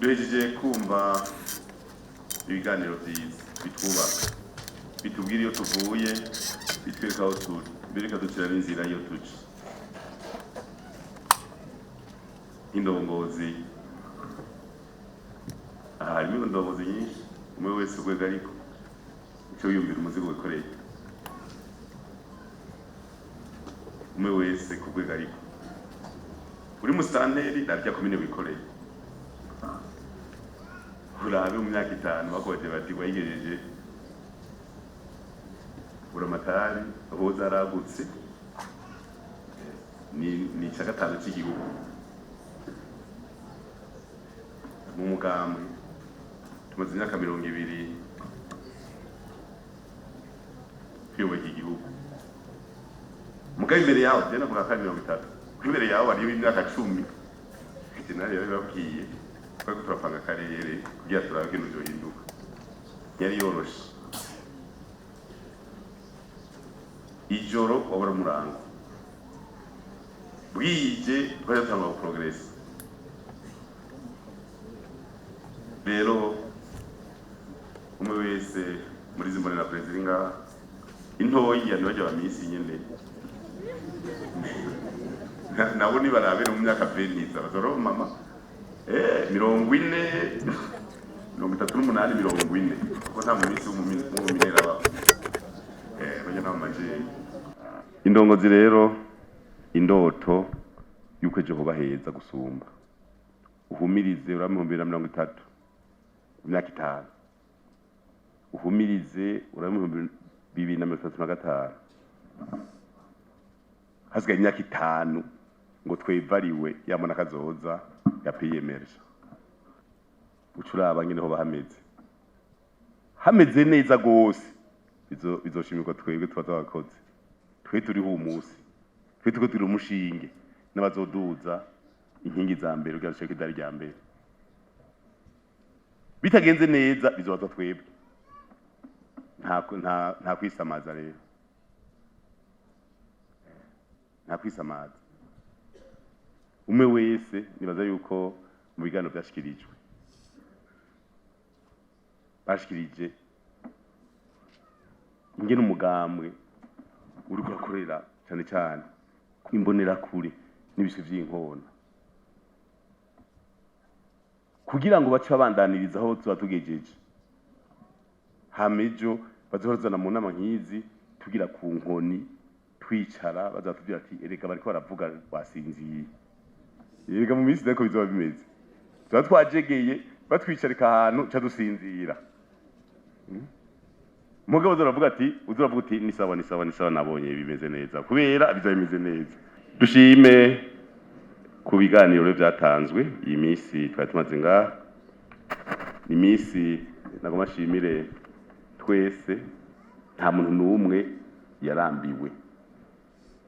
duhejeje kumva ibiganiro vyiza bitwubaka bitubwira iyo tuvuye bitwereka aho turi mbere ikaducira n'inzira iyo tuja nk'indongozi. Aha harimo indongozi nyinshi, umwe wese urwego ariko ico yiyumvira umuzigo wikoreye, umwe wese ku rwego ariko. Uri musitanteri navya komine wikoreye, urabe mu myaka 5 bakoje bati wayigejeje buramatari aho zaragutse ni ca gatanu c'igihugu mu mugambi. Tumaze imyaka 20 twiyubaka igihugu. Mugabe imbere yaho je navuga ko 30, imbere yaho hariyo imyaka 10 generali yari babwiye ko turapanga akarere kugira turabe ibintu byohinduka. Yari yoroshe ijoro wabura murango bwije twatanga progress. Rero umwe wese muri zimbonera president nga intoyi yanwaje abamisi nyene nabo ni barabera mu myaka 20 bazoro mama 40 38 ko nta mumisi w'umuminera ba banya namaje indongozi. Rero indoto yuko ejo hoba heza gusumba, uhumirize uramu 2030 imyaka 5, uhumirize uramu 2035 hasigaye imyaka 5 ngo twevariwe yamona kazoza ya PMRJ. Ucuraba nyine ho hameze neza gose, bizoshimirwa twebwe twazabakoze. Twe turiho umunsi, twe tuko turi umushinge n'abazoduza inkingi za mbere ugira sheke dari rya mbere. Bitagenze neza bizobaza twebwe, nta kwisamaza. Rero nta kwisamaza. Umwe wese nibaza yuko mu biganiro byashikirijwe bashikirije ingene umugambwe uri kurakorera cyane cyane imbonera kure n'ibishe vy'inkona kugira ngo bace babandaniriza aho tuba tugejeje. Hamejo bazohozana mu nama nkizi tugira ku nkoni twicara bazatubwira ati erega bariko baravuga basinziye. Erega mu minsi deko bizoba bimeze tuba twajegeye batwicarika ahantu ca dusinzira. Mugabo uzoravuga uti ni sawa nabonye bimeze neza kubera bizoba bimeze neza. Dushime ku biganiro byatanzwe iyi minsi twari tumaze ngaha. Ni minsi nagomashimire twese, nta muntu n'umwe yarambiwe.